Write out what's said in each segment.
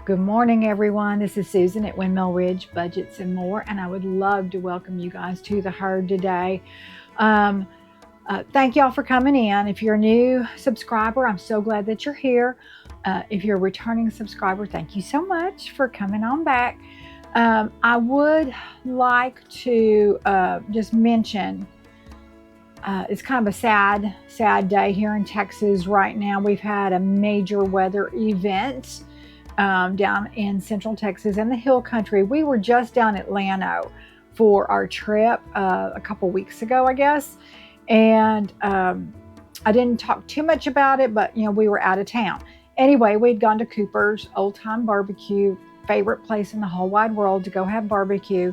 Good morning, everyone. This is Susan at Windmill Ridge Budgets and More, and I would love to welcome you guys to the herd today. Thank y'all for coming in. If you're a new subscriber, I'm so glad that you're here. If you're a returning subscriber, thank you so much for coming on back. I would like to just mention it's kind of a sad day here in Texas right now. We've had a major weather event down in Central Texas and the Hill Country. We were just down at Llano for our trip a couple weeks ago, I guess. And I didn't talk too much about it, but we were out of town. Anyway, we'd gone to Cooper's Old Time Barbecue, favorite place in the whole wide world to go have barbecue.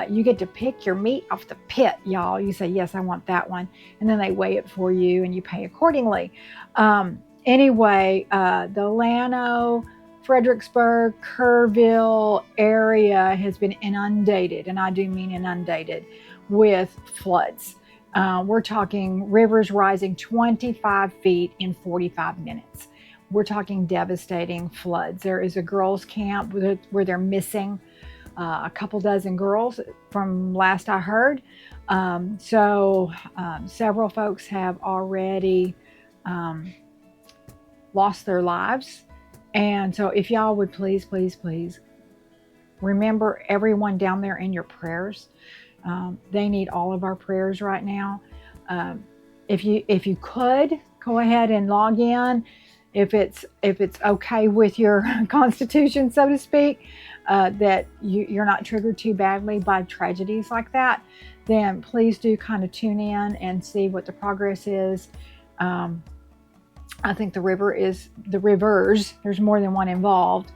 You get to pick your meat off the pit, y'all. You say, yes, I want that one. And then they weigh it for you and you pay accordingly. Anyway, the Llano, Fredericksburg, Kerrville area has been inundated, and I do mean inundated, with floods. We're talking rivers rising 25 feet in 45 minutes. We're talking devastating floods. There is a girls' camp where they're missing a couple dozen girls from last I heard. Several folks have already lost their lives. And so if y'all would please remember everyone down there in your prayers. They need all of our prayers right now. If you could go ahead and log in, if it's okay with your constitution, so to speak, that you're not triggered too badly by tragedies like that, then please do kind of tune in and see what the progress is. I think the rivers, there's more than one involved,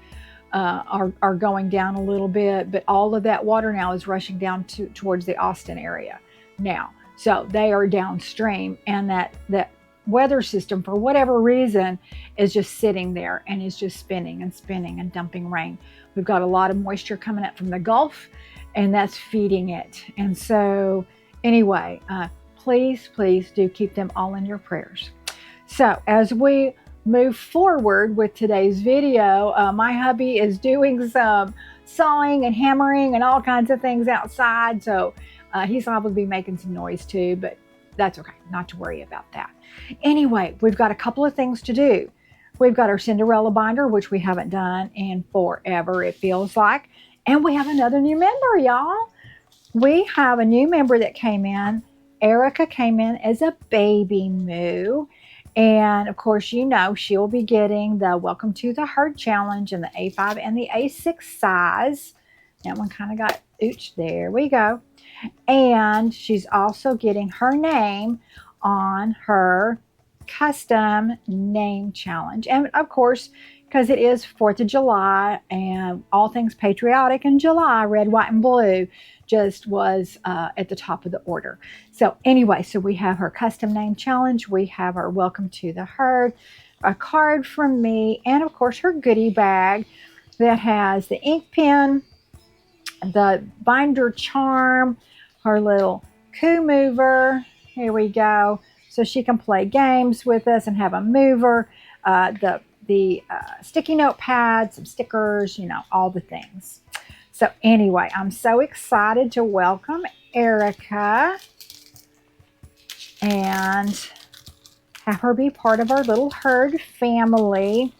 are going down a little bit, but all of that water now is rushing down towards the Austin area now. So they are downstream, and that weather system, for whatever reason, is just sitting there and is just spinning and dumping rain. We've got a lot of moisture coming up from the Gulf, and that's feeding it. And so anyway, please do keep them all in your prayers. So as we move forward with today's video, my hubby is doing some sawing and hammering and all kinds of things outside. So he's liable to be making some noise too, but that's okay, not to worry about that. Anyway, we've got a couple of things to do. We've got our Cinderella binder, which we haven't done in forever, it feels like. And we have another new member, y'all. We have a new member that came in. Erica came in as a baby moo. And of course, she'll be getting the Welcome to the Herd Challenge in the A5 and the A6 size. That one kind of got ooched. There we go. And she's also getting her name on her custom name challenge. And of course, because it is 4th of July and all things patriotic in July, red, white, and blue just was at the top of the order. So anyway, so we have her custom name challenge. We have our Welcome to the Herd, a card from me, and of course her goodie bag that has the ink pen, the binder charm, her little coup mover. Here we go. So she can play games with us and have a mover, the sticky note pad, some stickers, all the things. So anyway, I'm so excited to welcome Erica and have her be part of our little herd family.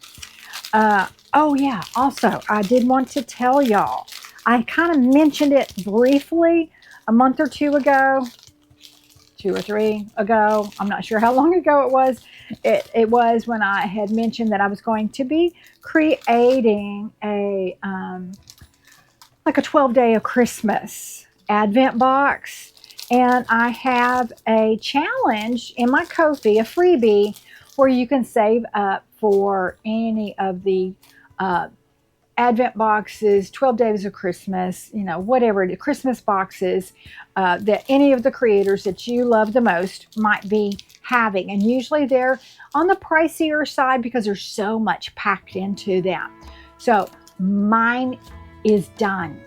Oh yeah, also, I did want to tell y'all, I kind of mentioned it briefly a month or two ago, 2 or 3 ago. I'm not sure how long ago it was. It was when I had mentioned that I was going to be creating a like a 12-day of Christmas Advent box. And I have a challenge in my Ko-fi, a freebie, where you can save up for any of the Advent boxes, 12 days of Christmas, whatever the Christmas boxes that any of the creators that you love the most might be having. And usually they're on the pricier side because there's so much packed into them. So mine is done.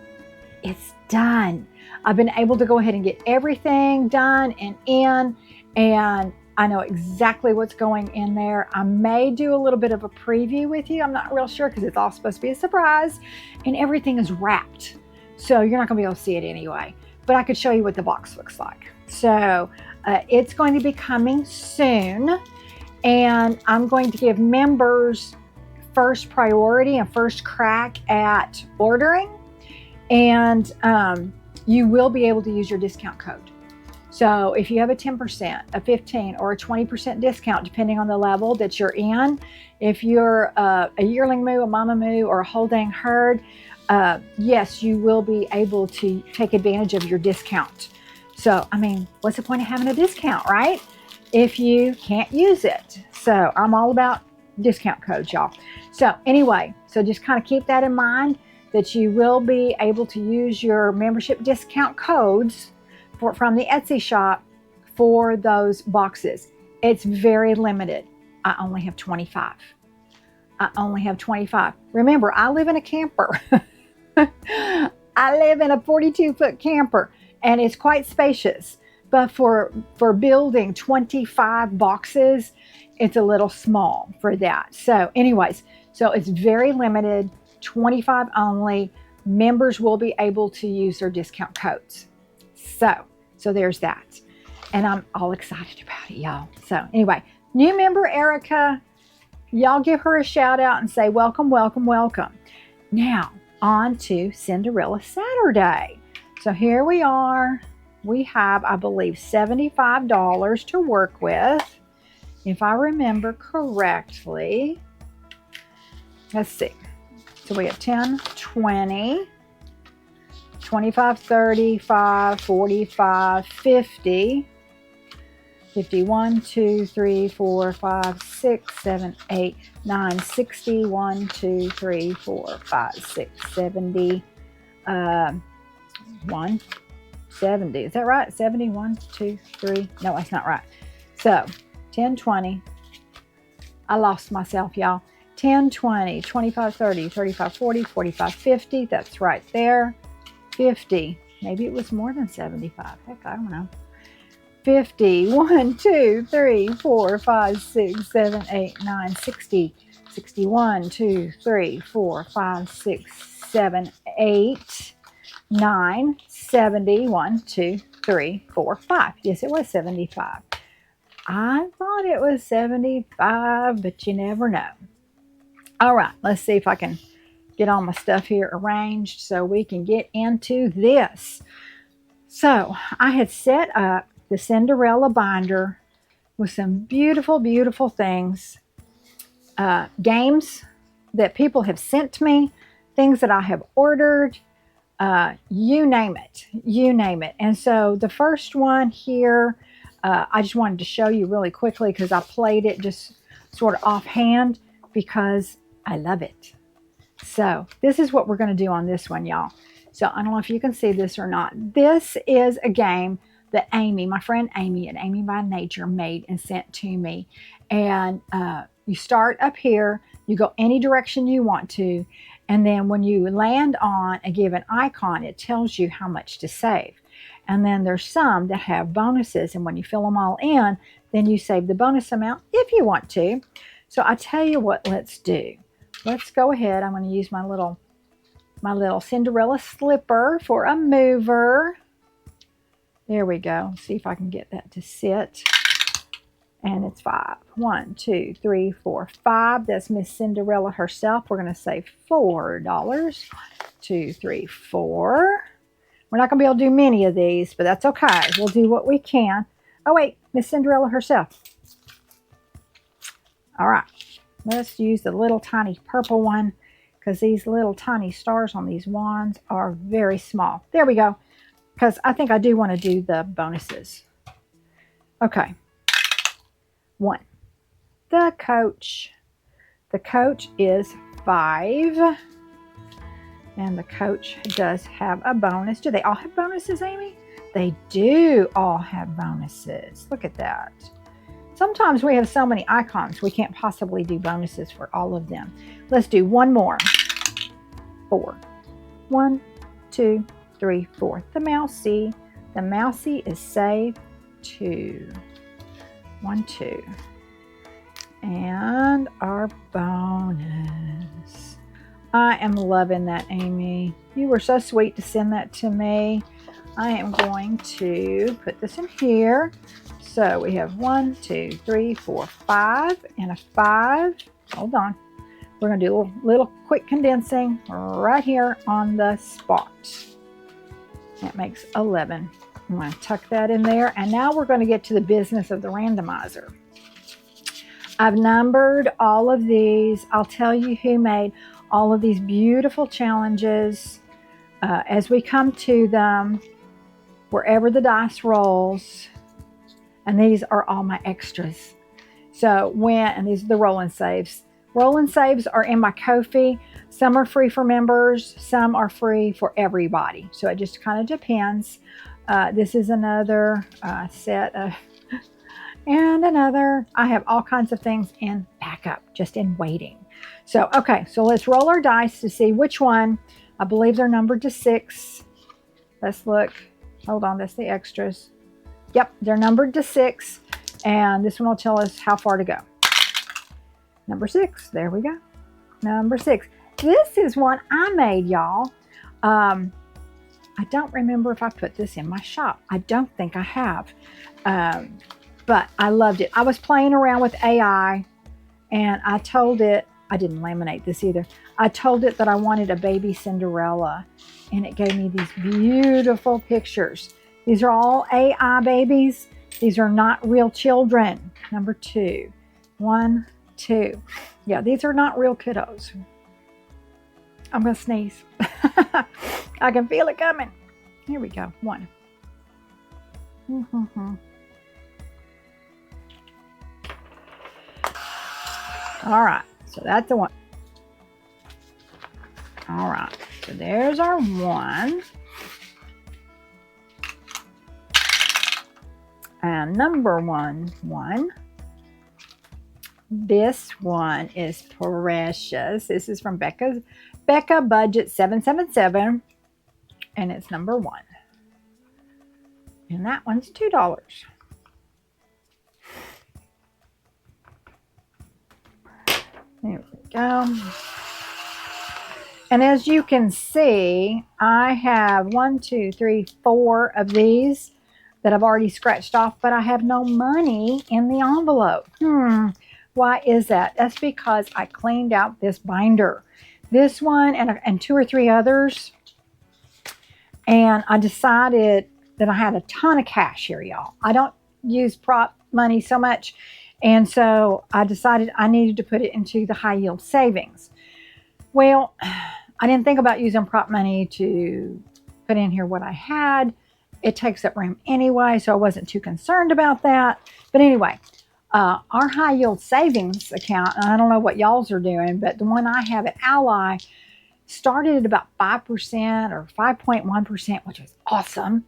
It's done. I've been able to go ahead and get everything done and in, and I know exactly what's going in there. I may do a little bit of a preview with you. I'm not real sure because it's all supposed to be a surprise, and everything is wrapped. So you're not going to be able to see it anyway. But I could show you what the box looks like. So it's going to be coming soon. And I'm going to give members first priority and first crack at ordering. And you will be able to use your discount code. So if you have a 10%, a 15, or a 20% discount, depending on the level that you're in, if you're a yearling moo, a mama moo, or a whole dang herd, yes, you will be able to take advantage of your discount. So, I mean, what's the point of having a discount, right? If you can't use it. So I'm all about discount codes, y'all. So anyway, so just kind of keep that in mind, that you will be able to use your membership discount codes from the Etsy shop for those boxes. It's very limited. I only have 25. I only have 25. Remember, I live in a camper. I live in a 42-foot camper, and it's quite spacious. But for building 25 boxes, it's a little small for that. So anyways, so it's very limited, 25 only. Members will be able to use their discount codes. So there's that. And I'm all excited about it, y'all. So anyway, new member Erica, y'all give her a shout out and say welcome, welcome, welcome. Now, on to Cinderella Saturday. So here we are. We have, I believe, $75 to work with. If I remember correctly. Let's see. So we have 10, 20, 25, 35, 45, 50, 51, 2, 3, 4, 5, 6, 7, 8, 9, 60, 1, 2, 3, 4, 5, 6, 70, 1, 70. Is that right? 70, 1, 2, 3. No, that's not right. So 10, 20. I lost myself, y'all. 10, 20, 25, 30, 35, 40, 45, 50. That's right there. 50. Maybe it was more than 75. Heck, I don't know. 50. 1, 2, 3, 4, 5, 6, 7, 8, 9, 60. 61, 2, 3, 4, 5, 6, 7, 8, 9, 70. 1, 2, 3, 4, 5. Yes, it was 75. I thought it was 75, but you never know. All right, let's see if I can get all my stuff here arranged so we can get into this. So I had set up the Cinderella binder with some beautiful, beautiful things. Games that people have sent me, things that I have ordered, you name it, you name it. And so the first one here, I just wanted to show you really quickly because I played it just sort of offhand because I love it. So this is what we're going to do on this one, y'all. So I don't know if you can see this or not. This is a game that Amy, my friend Amy at Amy by Nature, made and sent to me. And you start up here, you go any direction you want to, and then when you land on a given icon, it tells you how much to save. And then there's some that have bonuses, and when you fill them all in, then you save the bonus amount if you want to. So I tell you what, let's do. Let's go ahead. I'm going to use my little Cinderella slipper for a mover. There we go. See if I can get that to sit. And it's 5. 1, 2, 3, 4, 5. That's Miss Cinderella herself. We're going to save $4. 1, 2, 3, 4. We're not going to be able to do many of these, but that's okay. We'll do what we can. Oh, wait. Miss Cinderella herself. All right. Let's use the little tiny purple one because these little tiny stars on these wands are very small. There we go. Because I think I do want to do the bonuses. Okay. 1. The coach. The coach is 5. And the coach does have a bonus. Do they all have bonuses, Amy? They do all have bonuses. Look at that. Sometimes we have so many icons, we can't possibly do bonuses for all of them. Let's do one more. 4. 1, 2, 3, 4. The mousey. The mousey is saved 2. 1, 2. And our bonus. I am loving that, Amy. You were so sweet to send that to me. I am going to put this in here. So we have 1, 2, 3, 4, 5, and a 5. Hold on. We're going to do a little quick condensing right here on the spot. That makes 11. I'm going to tuck that in there. And now we're going to get to the business of the randomizer. I've numbered all of these. I'll tell you who made all of these beautiful challenges as we come to them, wherever the dice rolls. And these are all my extras. So and these are the roll and saves. Roll and saves are in my Ko-fi. Some are free for members. Some are free for everybody. So it just kind of depends. This is another set of, and another. I have all kinds of things in backup, just in waiting. So, okay, so let's roll our dice to see which one. I believe they're numbered to 6. Let's look. Hold on, that's the extras. Yep, they're numbered to 6. And this one will tell us how far to go. Number 6, there we go. Number 6. This is one I made, y'all. I don't remember if I put this in my shop. I don't think I have. But I loved it. I was playing around with AI and I told it, I didn't laminate this either. I told it that I wanted a baby Cinderella and it gave me these beautiful pictures. These are all AI babies. These are not real children. Number 2. 1, 2. Yeah, these are not real kiddos. I'm going to sneeze. I can feel it coming. Here we go. 1. All right. So that's the 1. All right. So there's our 1. And number 1. This one is precious. This is from Becca Budget 777. And it's number 1. And that one's $2. There we go. And as you can see, I have 1, 2, 3, 4 of these that I've already scratched off, but I have no money in the envelope. Why is that? That's because I cleaned out this binder. This one and 2 or 3 others. And I decided that I had a ton of cash here, y'all. I don't use prop money so much. And so I decided I needed to put it into the high yield savings. Well, I didn't think about using prop money to put in here what I had. It takes up room anyway, so I wasn't too concerned about that. But anyway, our high yield savings account, and I don't know what y'all's are doing, but the one I have at Ally started at about 5% or 5.1%, which is awesome.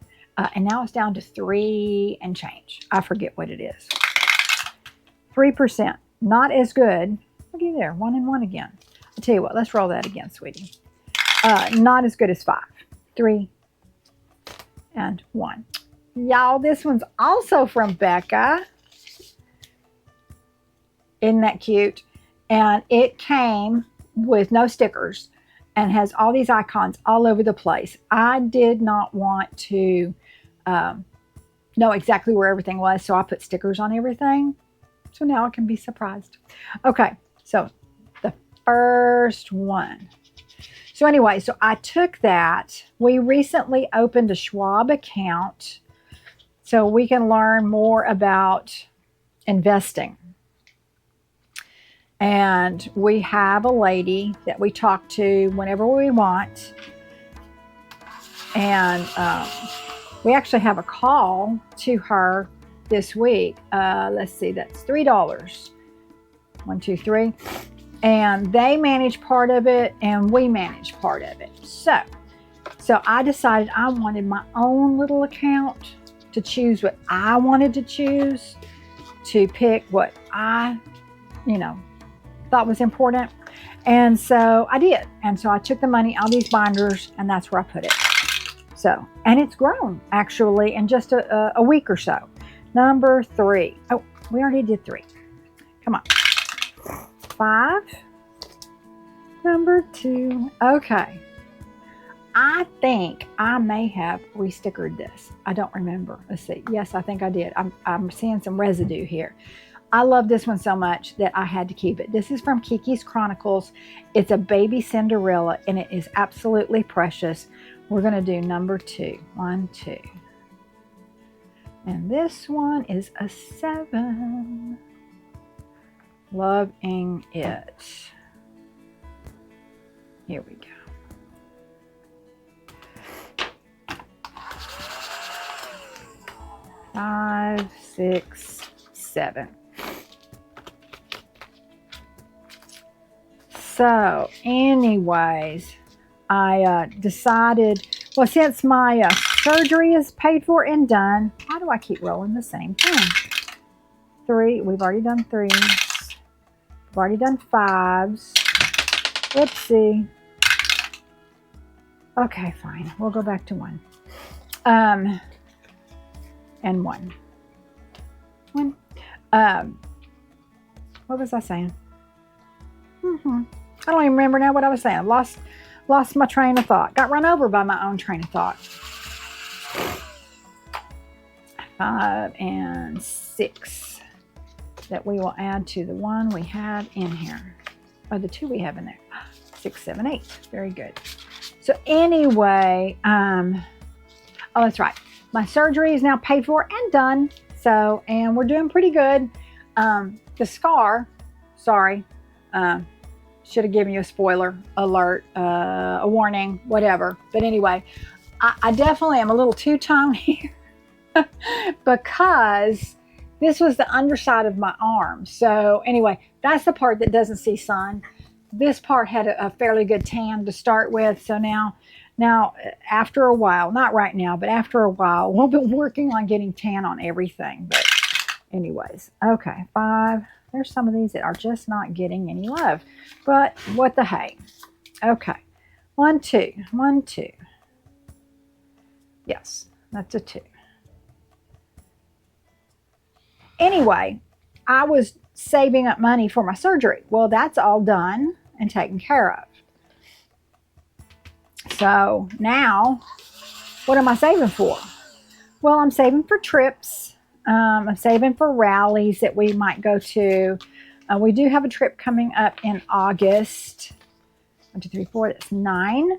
And now it's down to 3 and change. I forget what it is. 3%, not as good. Looky there, 1 and 1 again. I'll tell you what, let's roll that again, sweetie. Not as good as 5. 3 and 1. Y'all, this one's also from Becca. Isn't that cute? And it came with no stickers and has all these icons all over the place. I did not want to know exactly where everything was, so I put stickers on everything. So now I can be surprised. Okay, so the first one. So anyway, so I took that. We recently opened a Schwab account so we can learn more about investing. And we have a lady that we talk to whenever we want. And we actually have a call to her this week. Let's see, that's $3. 1, 2, 3. And they manage part of it and we manage part of it. So I decided I wanted my own little account to choose what I wanted to choose, to pick what I, thought was important. And so I did. And so I took the money out of these binders and that's where I put it. So, and it's grown actually in just a week or so. Number 3. Oh, We already did 3. Come on. 5. Number 2. Okay. I think I may have restickered this. I don't remember. Let's see. Yes, I think I did. I'm seeing some residue here. I love this one so much that I had to keep it. This is from Kiki's Chronicles. It's a baby Cinderella, and it is absolutely precious. We're going to do number 2. 1, 2. And this one is a 7. Loving it. Here we go. 5, 6, 7. So anyways, I decided, well, since my surgery is paid for and done, why do I keep rolling the same thing? 3, we've already done 3s. We've already done 5s. Oopsie. Okay, fine. We'll go back to 1. And 1. 1. What was I saying? I don't even remember now what I was saying. Lost my train of thought. Got run over by my own train of thought. 5 and 6 that we will add to the 1 we have in here. Or the 2 we have in there. 6, 7, 8. Very good. So anyway, oh, that's right. My surgery is now paid for and done. So, and we're doing pretty good. The scar, sorry, should have given you a spoiler alert, a warning, whatever. But anyway, I definitely am a little two-tone here because this was the underside of my arm. So anyway, that's the part that doesn't see sun. This part had a fairly good tan to start with. So now after a while, not right now, but after a while, we'll be working on getting tan on everything. But anyways, okay, 5. There's some of these that are just not getting any love, but what the hey. Okay, 1, 2, 1, 2. Yes, that's a 2. Anyway, I was saving up money for my surgery. Well, that's all done and taken care of. So now, what am I saving for? Well, I'm saving for trips. I'm saving for rallies that we might go to. We do have a trip coming up in August. 1, 2, 3, 4, that's 9.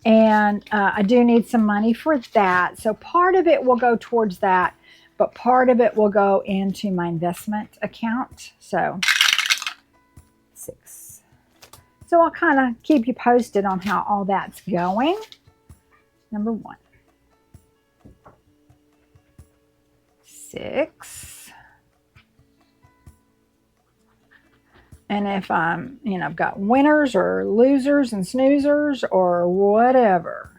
And I do need some money for that. So part of it will go towards that, but part of it will go into my investment account. So 6. So I'll kind of keep you posted on how all that's going. Number 1. 6. And if I'm, I've got winners or losers and snoozers or whatever.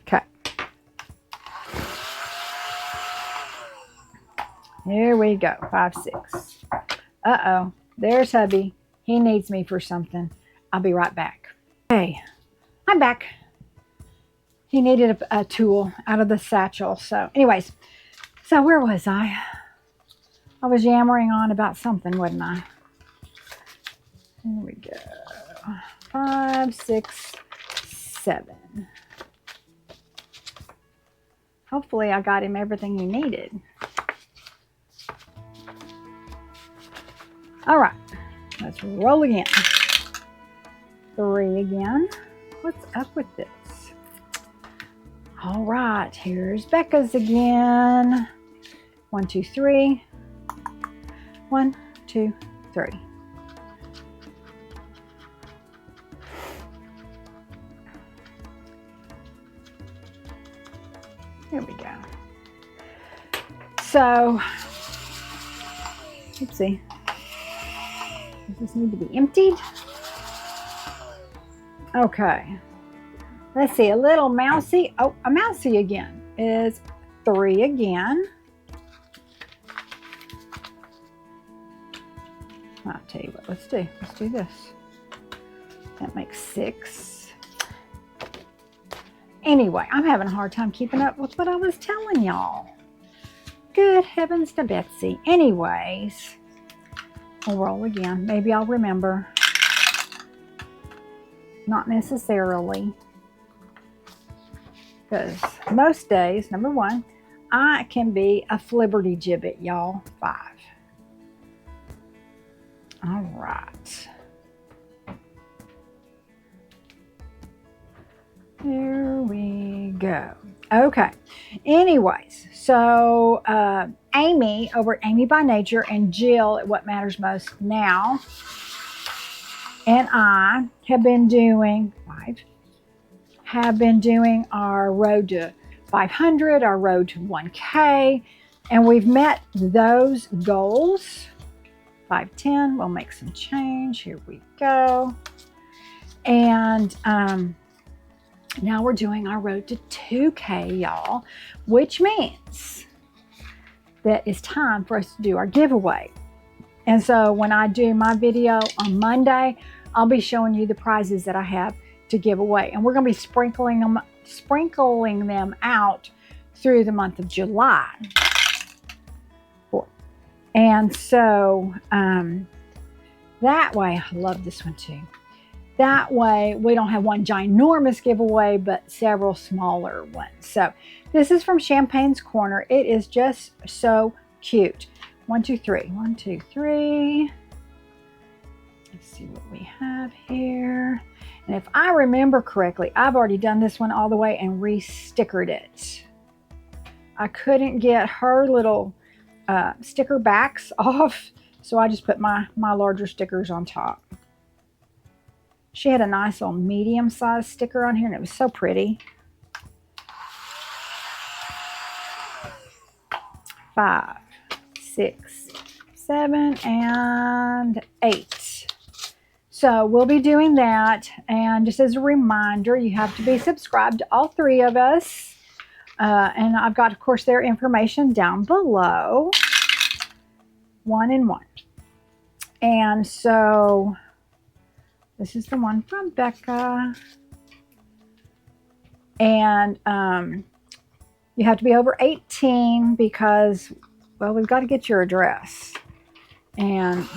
Okay. Here we go. 5, 6. Uh-oh. There's hubby. He needs me for something. I'll be right back. Hey, I'm back. He needed a tool out of the satchel. So anyways, so where was I? I was yammering on about something, wasn't I? Here we go. 5, 6, 7. Hopefully I got him everything he needed. All right, let's roll again. 3 again. What's up with this? All right, here's Becca's again. 1, 2, 3. 1, 2, 3. There we go. So, oopsie. Does this need to be emptied? Okay. Let's see, a little mousy. Oh, a mousy again is 3 again. I'll tell you what, let's do. Let's do this. That makes 6. Anyway, I'm having a hard time keeping up with what I was telling y'all. Good heavens to Betsy. Anyways, we'll roll again. Maybe I'll remember. Not necessarily. Because most days, number one, I can be a flibberty gibbet, y'all. 5. All right. Here we go. Okay. Anyways, so Amy over at Amy by Nature and Jill at What Matters Most Now and I have been doing our road to 500, our road to 1K, and we've met those goals. 510, we'll make some change. Here we go. And now we're doing our road to 2K, y'all, which means that it's time for us to do our giveaway. And so when I do my video on Monday, I'll be showing you the prizes that I have to give away. And we're going to be sprinkling them out through the month of July. And so that way, I love this one too. That way we don't have one ginormous giveaway, but several smaller ones. So this is from Champagne's Corner. It is just so cute. 1, 2, 3. 1, 2, 3. Let's see what we have here. And if I remember correctly, I've already done this one all the way and re-stickered it. I couldn't get her little sticker backs off, so I just put my larger stickers on top. She had a nice little medium-sized sticker on here, and it was so pretty. 5, 6, 7, and 8. So we'll be doing that, and just as a reminder, you have to be subscribed to all 3 of us. And I've got, of course, their information down below. 1 and 1. And so this is the one from Becca. And you have to be over 18 because, well, we've got to get your address. And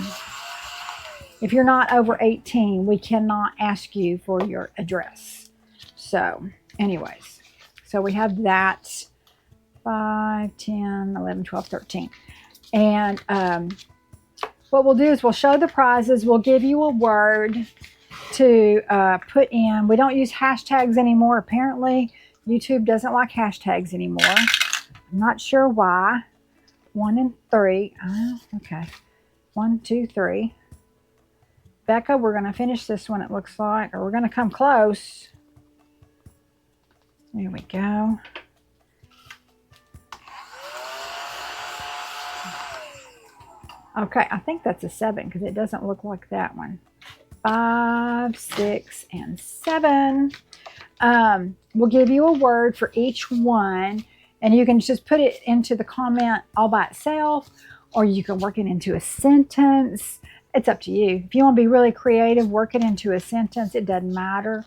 if you're not over 18, we cannot ask you for your address. So anyways, so we have that 5, 10, 11, 12, 13. And what we'll do is we'll show the prizes. We'll give you a word to put in. We don't use hashtags anymore. Apparently, YouTube doesn't like hashtags anymore. I'm not sure why. 1 and 3. Okay. 1, 2, 3. Becca, we're going to finish this one, it looks like. Or we're going to come close. There we go. Okay, I think that's a 7 because it doesn't look like that one. 5, 6, and 7. We'll give you a word for each one, and you can just put it into the comment all by itself, or you can work it into a sentence. It's up to you. If you want to be really creative, work it into a sentence. It doesn't matter.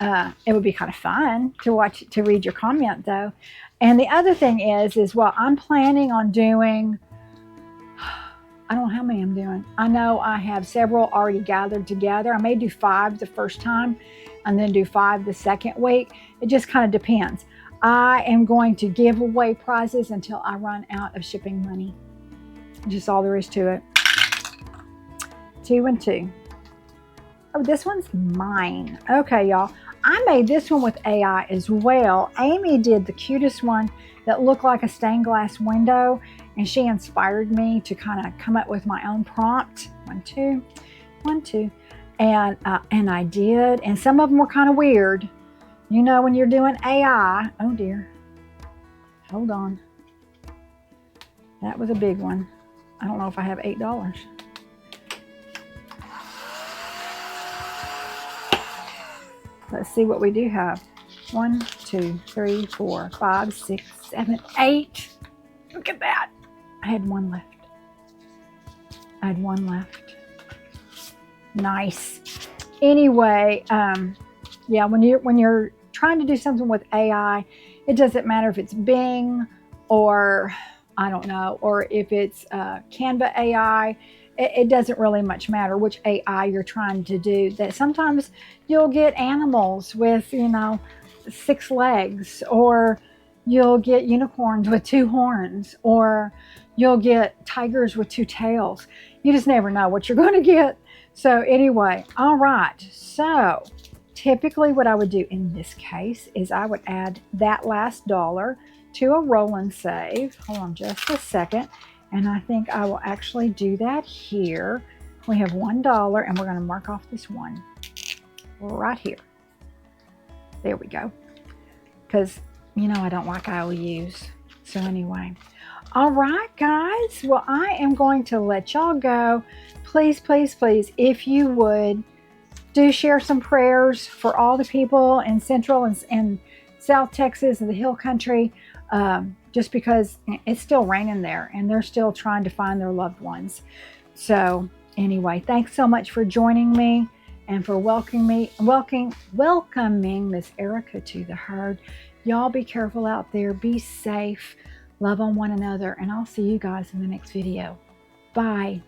It would be kind of fun to read your comment, though. And the other thing is well, I'm planning on doing, I don't know how many I'm doing. I know I have several already gathered together. I may do 5 the first time and then do 5 the second week. It just kind of depends. I am going to give away prizes until I run out of shipping money. Just all there is to it. 2 and 2. Oh, this one's mine. Okay, y'all. I made this one with AI as well. Amy did the cutest one that looked like a stained glass window, and she inspired me to kind of come up with my own prompt. 1, 2, 1, 2. And I did. And some of them were kind of weird. You know, when you're doing AI. Oh, dear. Hold on. That was a big one. I don't know if I have $8. Let's see what we do have. 1, 2, 3, 4, 5, 6, 7, 8. Look at that. I had 1 left. Nice. Anyway, yeah, when you're trying to do something with AI, it doesn't matter if it's Bing or I don't know, or if it's Canva AI, it doesn't really much matter which AI you're trying to do. That sometimes you'll get animals with, 6 legs, or you'll get unicorns with 2 horns, or you'll get tigers with 2 tails. You just never know what you're going to get. So anyway, all right. So typically what I would do in this case is I would add that last dollar to a roll and save. Hold on just a second. And I think I will actually do that here. We have $1 and we're going to mark off this one right here. There we go. Because, I don't like IOUs. So anyway. All right, guys. Well, I am going to let y'all go. Please, please, please, if you would, do share some prayers for all the people in Central and South Texas and the Hill Country, just because it's still raining there and they're still trying to find their loved ones. So anyway, thanks so much for joining me and for welcoming Miss Erica to the herd. Y'all be careful out there. Be safe. Love on one another. And I'll see you guys in the next video. Bye.